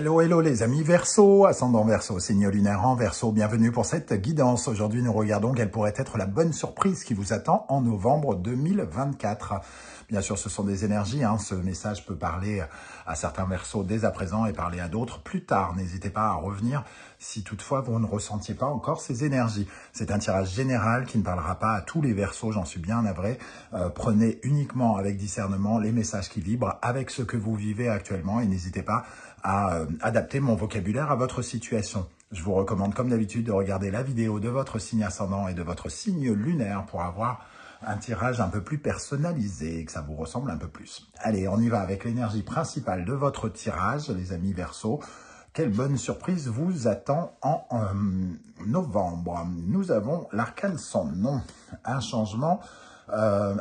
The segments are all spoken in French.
Hello, hello les amis Verseau, ascendant Verseau, signe lunaire en Verseau, bienvenue pour cette guidance. Aujourd'hui, nous regardons quelle pourrait être la bonne surprise qui vous attend en novembre 2024. Bien sûr, ce sont des énergies, ce message peut parler à certains Verseaux dès à présent et parler à d'autres plus tard. N'hésitez pas à revenir si toutefois vous ne ressentiez pas encore ces énergies. C'est un tirage général qui ne parlera pas à tous les Verseaux, j'en suis bien navré. Prenez uniquement avec discernement les messages qui vibrent avec ce que vous vivez actuellement et n'hésitez pas à adapter mon vocabulaire à votre situation. Je vous recommande comme d'habitude de regarder la vidéo de votre signe ascendant et de votre signe lunaire pour avoir un tirage un peu plus personnalisé et que ça vous ressemble un peu plus. Allez, on y va avec l'énergie principale de votre tirage, les amis Verseau. Quelle bonne surprise vous attend en novembre. Nous avons l'arcane sans nom, un changement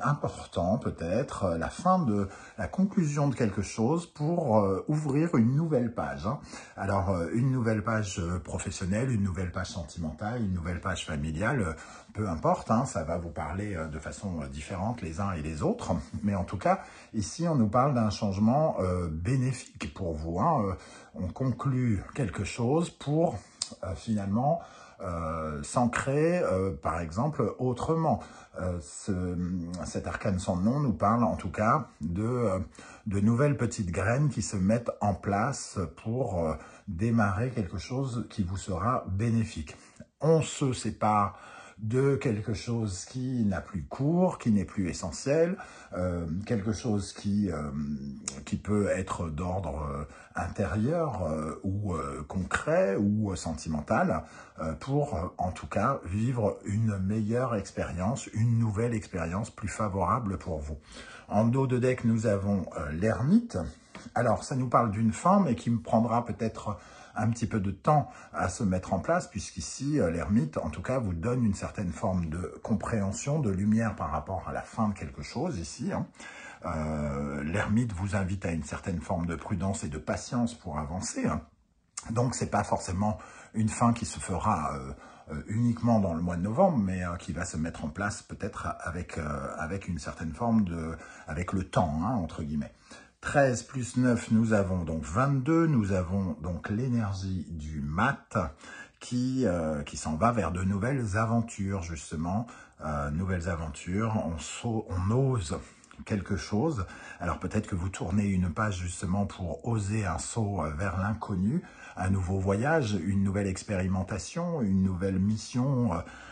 important peut-être, la conclusion de quelque chose pour ouvrir une nouvelle page. Alors, une nouvelle page professionnelle, une nouvelle page sentimentale, une nouvelle page familiale, peu importe, ça va vous parler de façon différente les uns et les autres. Mais en tout cas, ici, on nous parle d'un changement bénéfique pour vous. On conclut quelque chose pour finalement s'ancrer, par exemple, autrement. Cet arcane sans nom nous parle en tout cas de nouvelles petites graines qui se mettent en place pour démarrer quelque chose qui vous sera bénéfique. On se sépare de quelque chose qui n'a plus cours, qui n'est plus essentiel, quelque chose qui peut être d'ordre intérieur ou concret ou sentimental, pour en tout cas vivre une meilleure expérience, une nouvelle expérience plus favorable pour vous. En dos de deck, nous avons l'ermite. Alors, ça nous parle d'une fin, mais qui me prendra peut-être un petit peu de temps à se mettre en place, puisqu'ici, l'ermite, en tout cas, vous donne une certaine forme de compréhension, de lumière par rapport à la fin de quelque chose, ici. L'ermite vous invite à une certaine forme de prudence et de patience pour avancer. Donc, c'est pas forcément une fin qui se fera uniquement dans le mois de novembre, mais qui va se mettre en place peut-être avec une certaine forme avec le temps, entre guillemets. 13 plus 9, nous avons donc 22. Nous avons donc l'énergie du mat qui s'en va vers de nouvelles aventures, justement. Nouvelles aventures, on ose quelque chose. Alors peut-être que vous tournez une page justement pour oser un saut vers l'inconnu, un nouveau voyage, une nouvelle expérimentation, une nouvelle mission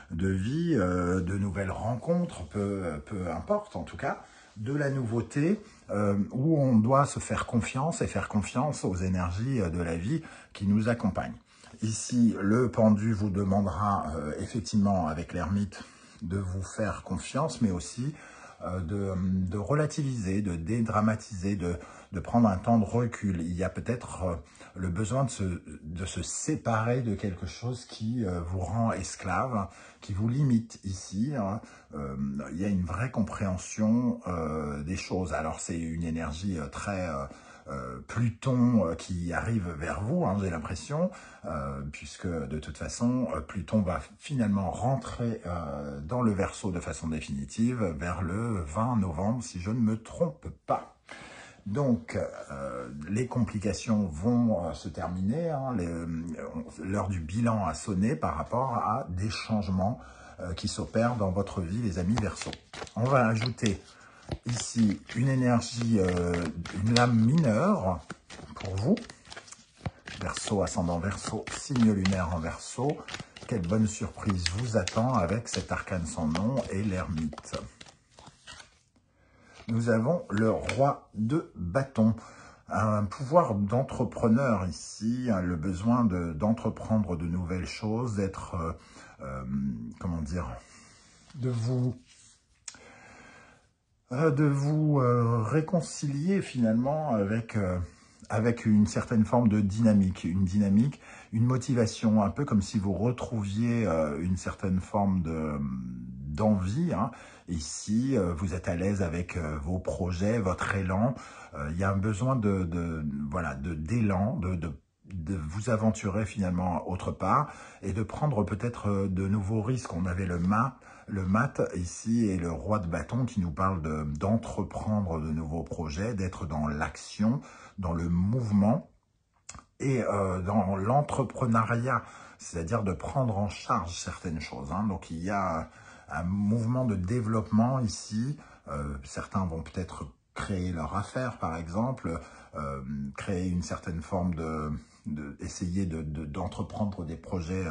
de vie, de nouvelles rencontres, peu importe en tout cas, de la nouveauté où on doit se faire confiance et faire confiance aux énergies de la vie qui nous accompagnent. Ici, le pendu vous demandera effectivement avec l'ermite de vous faire confiance, mais aussi de relativiser, de dédramatiser, de prendre un temps de recul. Il y a peut-être le besoin de se séparer de quelque chose qui vous rend esclave, qui vous limite ici. Il y a une vraie compréhension des choses. Alors c'est une énergie très Pluton qui arrive vers vous, j'ai l'impression, puisque de toute façon, Pluton va finalement rentrer dans le Verseau de façon définitive vers le 20 novembre, si je ne me trompe pas. Donc, les complications vont se terminer, l'heure du bilan a sonné par rapport à des changements qui s'opèrent dans votre vie, les amis Verseau. On va ajouter ici une énergie, une lame mineure pour vous. Verseau, ascendant Verseau, signe lunaire en Verseau. Quelle bonne surprise vous attend avec cet arcane sans nom et l'ermite. Nous avons le roi de bâton. Un pouvoir d'entrepreneur ici, le besoin d'entreprendre de nouvelles choses, d'être, comment dire, de vous réconcilier finalement avec une certaine forme de dynamique, une motivation, un peu comme si vous retrouviez une certaine forme d'envie. Ici, vous êtes à l'aise avec vos projets, votre élan. Il y a un besoin d'élan, de vous aventurer finalement autre part et de prendre peut-être de nouveaux risques. On avait le mat ici et le roi de bâton qui nous parle d'entreprendre de nouveaux projets, d'être dans l'action, dans le mouvement et dans l'entrepreneuriat, c'est-à-dire de prendre en charge certaines choses. Hein. Donc il y a un mouvement de développement ici. Certains vont peut-être créer leur affaire, par exemple, créer une certaine forme essayer d'entreprendre des projets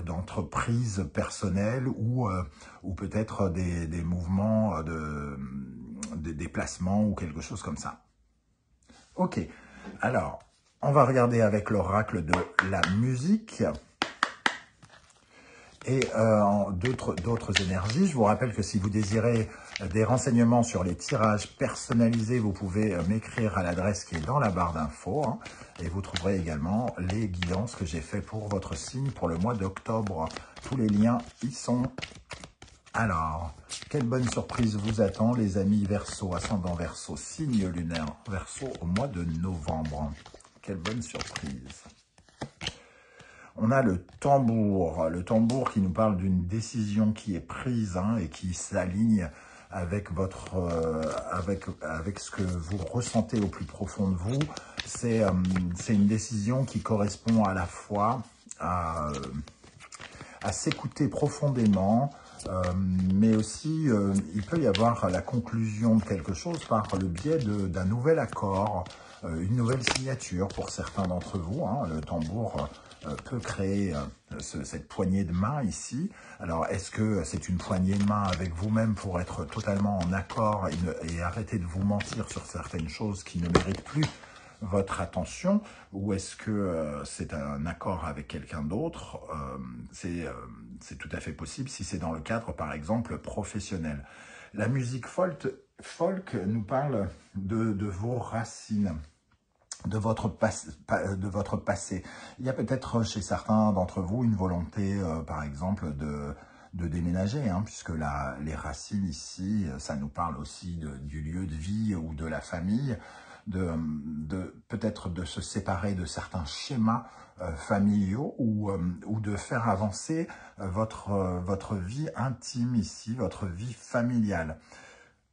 d'entreprise personnelle ou peut-être des mouvements de déplacement ou quelque chose comme ça. Ok, alors, on va regarder avec l'oracle de la musique et d'autres énergies. Je vous rappelle que si vous désirez des renseignements sur les tirages personnalisés, vous pouvez m'écrire à l'adresse qui est dans la barre d'infos. Hein, et vous trouverez également les guidances que j'ai fait pour votre signe pour le mois d'octobre. Tous les liens y sont. Alors, quelle bonne surprise vous attend, les amis Verseau, ascendant Verseau, signe lunaire Verseau au mois de novembre. Quelle bonne surprise. On a le tambour qui nous parle d'une décision qui est prise hein, et qui s'aligne avec avec ce que vous ressentez au plus profond de vous. C'est une décision qui correspond à la fois à s'écouter profondément, mais aussi il peut y avoir la conclusion de quelque chose par le biais d'un nouvel accord, une nouvelle signature pour certains d'entre vous. Hein, le tambour peut créer cette poignée de main ici. Alors, est-ce que c'est une poignée de main avec vous-même pour être totalement en accord et arrêter de vous mentir sur certaines choses qui ne méritent plus votre attention, ou est-ce que c'est un accord avec quelqu'un d'autre? C'est tout à fait possible si c'est dans le cadre, par exemple, professionnel. La musique folk nous parle de vos racines, de votre passé. Il y a peut-être chez certains d'entre vous une volonté, par exemple, de déménager, hein, puisque les racines ici, ça nous parle aussi du lieu de vie ou de la famille, peut-être de se séparer de certains schémas familiaux ou de faire avancer votre vie intime ici, votre vie familiale.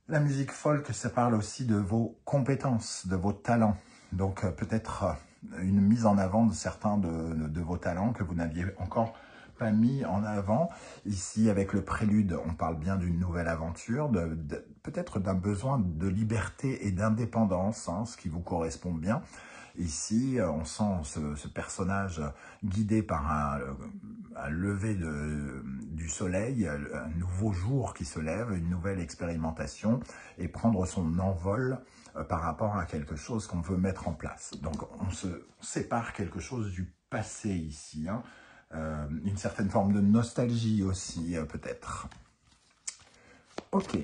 La musique folk, ça parle aussi de vos compétences, de vos talents. Donc peut-être une mise en avant de certains de vos talents que vous n'aviez encore pas mis en avant. Ici, avec le prélude, on parle bien d'une nouvelle aventure, peut-être d'un besoin de liberté et d'indépendance, hein, ce qui vous correspond bien. Ici, on sent ce personnage guidé par un lever du soleil, un nouveau jour qui se lève, une nouvelle expérimentation, et prendre son envol par rapport à quelque chose qu'on veut mettre en place. Donc, on se sépare quelque chose du passé ici, hein. Une certaine forme de nostalgie aussi, peut-être. Ok,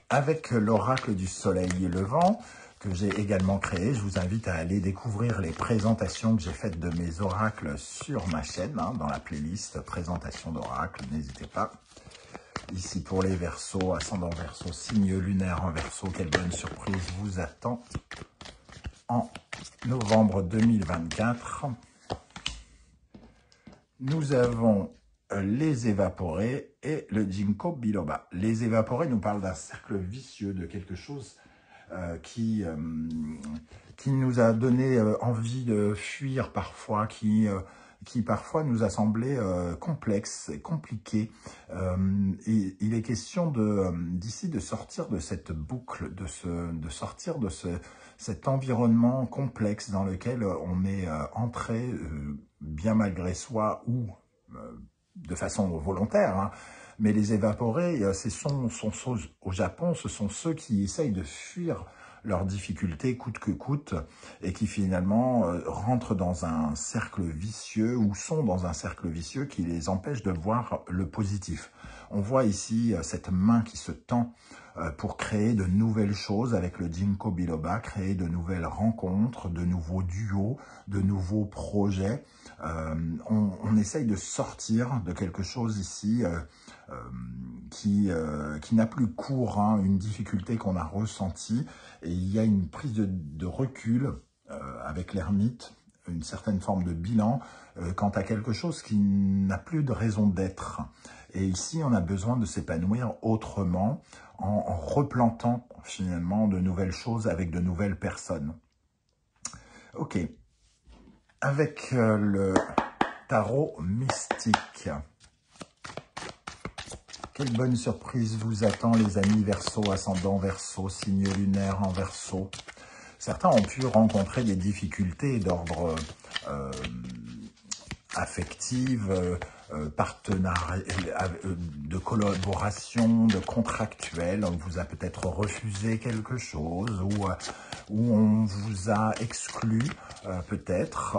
avec l'oracle du soleil levant, que j'ai également créé, je vous invite à aller découvrir les présentations que j'ai faites de mes oracles sur ma chaîne, hein, dans la playlist présentation d'oracles, n'hésitez pas. Ici pour les Verseaux, ascendant Verseau, signe lunaire en Verseau, quelle bonne surprise vous attend en novembre 2024. Nous avons les évaporés et le ginkgo biloba. Les évaporés nous parlent d'un cercle vicieux, de quelque chose qui nous a donné envie de fuir parfois, qui parfois nous a semblé complexe et compliqué. Et il est question d'ici de sortir de cette boucle, de sortir de cet environnement complexe dans lequel on est entré, bien malgré soi ou de façon volontaire, hein. Mais les évaporés, au Japon, ce sont ceux qui essayent de fuir leurs difficultés coûte que coûte et qui finalement rentrent dans un cercle vicieux ou sont dans un cercle vicieux qui les empêche de voir le positif. On voit ici cette main qui se tend pour créer de nouvelles choses avec le ginkgo biloba, créer de nouvelles rencontres, de nouveaux duos, de nouveaux projets. On essaye de sortir de quelque chose ici qui n'a plus cours, hein, une difficulté qu'on a ressentie, et il y a une prise de recul avec l'ermite, une certaine forme de bilan quant à quelque chose qui n'a plus de raison d'être. Et ici, on a besoin de s'épanouir autrement, en replantant finalement de nouvelles choses avec de nouvelles personnes. Ok. avec le tarot mystique. Quelle bonne surprise vous attend, les amis Verseau, ascendant Verseau, signe lunaire en Verseau. Certains ont pu rencontrer des difficultés d'ordre affective, partenariat, de collaboration, de contractuel. On vous a peut-être refusé quelque chose ou on vous a exclu peut-être,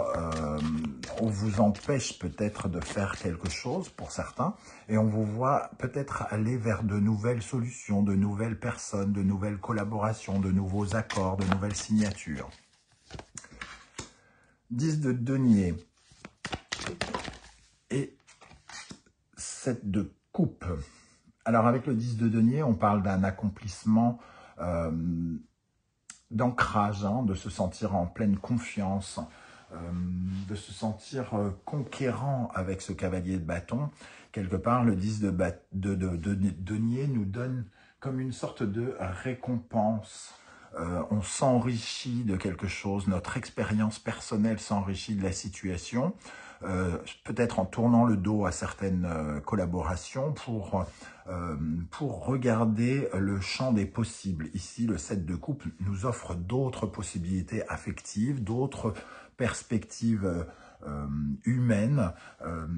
on vous empêche peut-être de faire quelque chose pour certains et on vous voit peut-être aller vers de nouvelles solutions, de nouvelles personnes, de nouvelles collaborations, de nouveaux accords, de nouvelles signatures. 10 de denier et 7 de coupe. Alors avec le 10 de denier, on parle d'un accomplissement d'ancrage, hein, de se sentir en pleine confiance, de se sentir conquérant avec ce cavalier de bâton. Quelque part, le 10 de denier nous donne comme une sorte de récompense. On s'enrichit de quelque chose, notre expérience personnelle s'enrichit de la situation, peut-être en tournant le dos à certaines collaborations pour regarder le champ des possibles. Ici, le 7 de coupe nous offre d'autres possibilités affectives, d'autres perspectives humaines,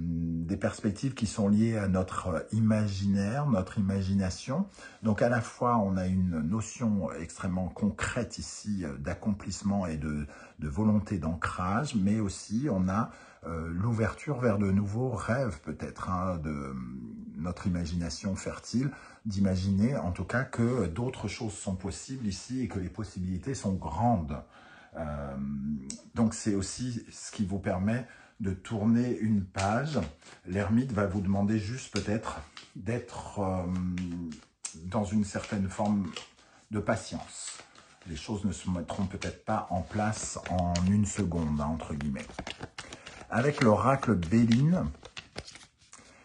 des perspectives qui sont liées à notre imaginaire, notre imagination. Donc à la fois, on a une notion extrêmement concrète ici d'accomplissement et de volonté d'ancrage, mais aussi on a l'ouverture vers de nouveaux rêves peut-être, hein, de notre imagination fertile, d'imaginer en tout cas que d'autres choses sont possibles ici et que les possibilités sont grandes. Donc c'est aussi ce qui vous permet de tourner une page. L'ermite va vous demander juste peut-être d'être dans une certaine forme de patience. Les choses ne se mettront peut-être pas en place en une seconde, hein, entre guillemets. Avec l'oracle Béline,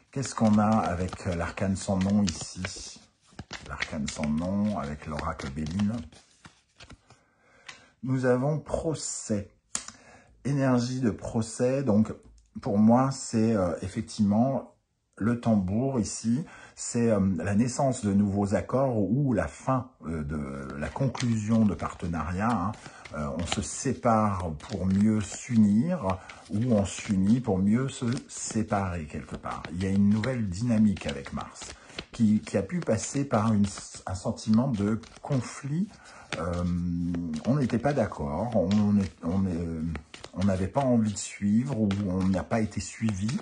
qu'est-ce qu'on a avec l'arcane sans nom ici? L'arcane sans nom avec l'oracle Béline. Nous avons procès, énergie de procès. Donc, pour moi, c'est effectivement le tambour ici. C'est la naissance de nouveaux accords ou la fin de la conclusion de partenariats. Hein. On se sépare pour mieux s'unir ou on s'unit pour mieux se séparer quelque part. Il y a une nouvelle dynamique avec Mars qui a pu passer par un sentiment de conflit. On n'était pas d'accord, on n'avait pas envie de suivre ou on n'a pas été suivi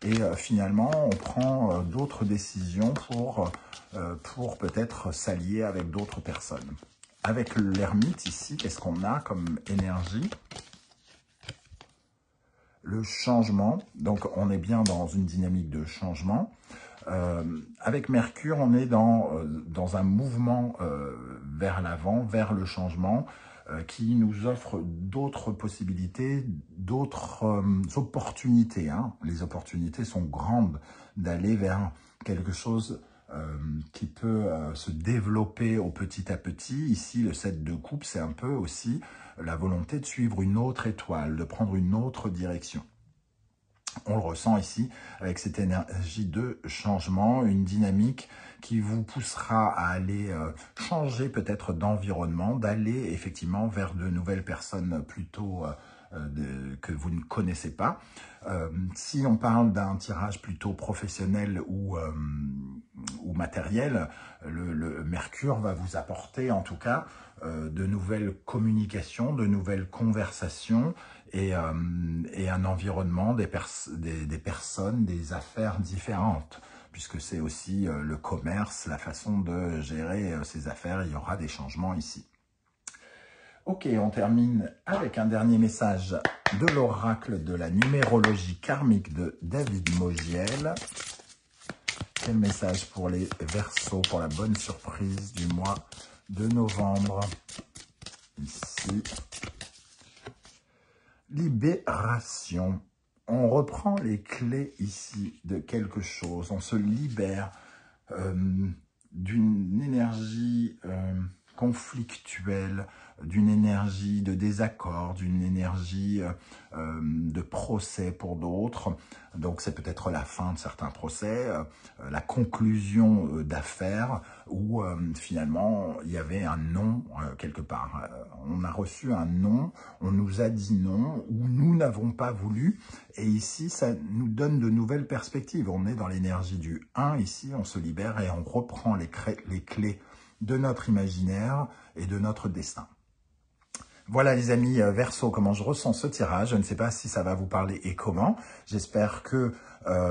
et finalement on prend d'autres décisions pour peut-être s'allier avec d'autres personnes. Avec l'ermite ici, qu'est-ce qu'on a comme énergie? Le changement, donc on est bien dans une dynamique de changement. Avec Mercure, on est dans un mouvement vers l'avant, vers le changement, qui nous offre d'autres possibilités, d'autres opportunités. Hein. Les opportunités sont grandes d'aller vers quelque chose qui peut se développer au petit à petit. Ici, le 7 de coupe, c'est un peu aussi la volonté de suivre une autre étoile, de prendre une autre direction. On le ressent ici avec cette énergie de changement, une dynamique qui vous poussera à aller changer peut-être d'environnement, d'aller effectivement vers de nouvelles personnes plutôt que vous ne connaissez pas. Si on parle d'un tirage plutôt professionnel ou matériel, le Mercure va vous apporter en tout cas de nouvelles communications, de nouvelles conversations et un environnement, des personnes, des affaires différentes, puisque c'est aussi le commerce, la façon de gérer ses affaires, il y aura des changements ici. Ok, on termine avec un dernier message de l'oracle de la numérologie karmique de David Mogiel. Quel message pour les Verseaux, pour la bonne surprise du mois de novembre? Ici, libération. On reprend les clés ici de quelque chose. On se libère d'une énergie conflictuelle, d'une énergie de désaccord, d'une énergie de procès pour d'autres. Donc c'est peut-être la fin de certains procès, la conclusion d'affaires où finalement il y avait un non quelque part. On a reçu un non, on nous a dit non, ou nous n'avons pas voulu. Et ici, ça nous donne de nouvelles perspectives. On est dans l'énergie du 1 ici, on se libère et on reprend les clés de notre imaginaire et de notre destin. Voilà les amis Verseau, comment je ressens ce tirage. Je ne sais pas si ça va vous parler et comment. J'espère que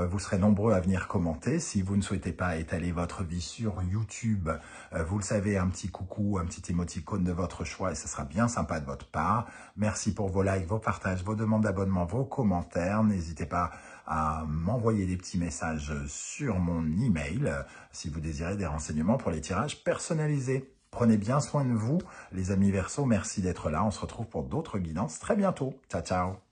vous serez nombreux à venir commenter. Si vous ne souhaitez pas étaler votre vie sur YouTube, vous le savez, un petit coucou, un petit émoticône de votre choix et ce sera bien sympa de votre part. Merci pour vos likes, vos partages, vos demandes d'abonnement, vos commentaires. N'hésitez pas à m'envoyer des petits messages sur mon email si vous désirez des renseignements pour les tirages personnalisés. Prenez bien soin de vous, les amis Verseau. Merci d'être là. On se retrouve pour d'autres guidances très bientôt. Ciao, ciao.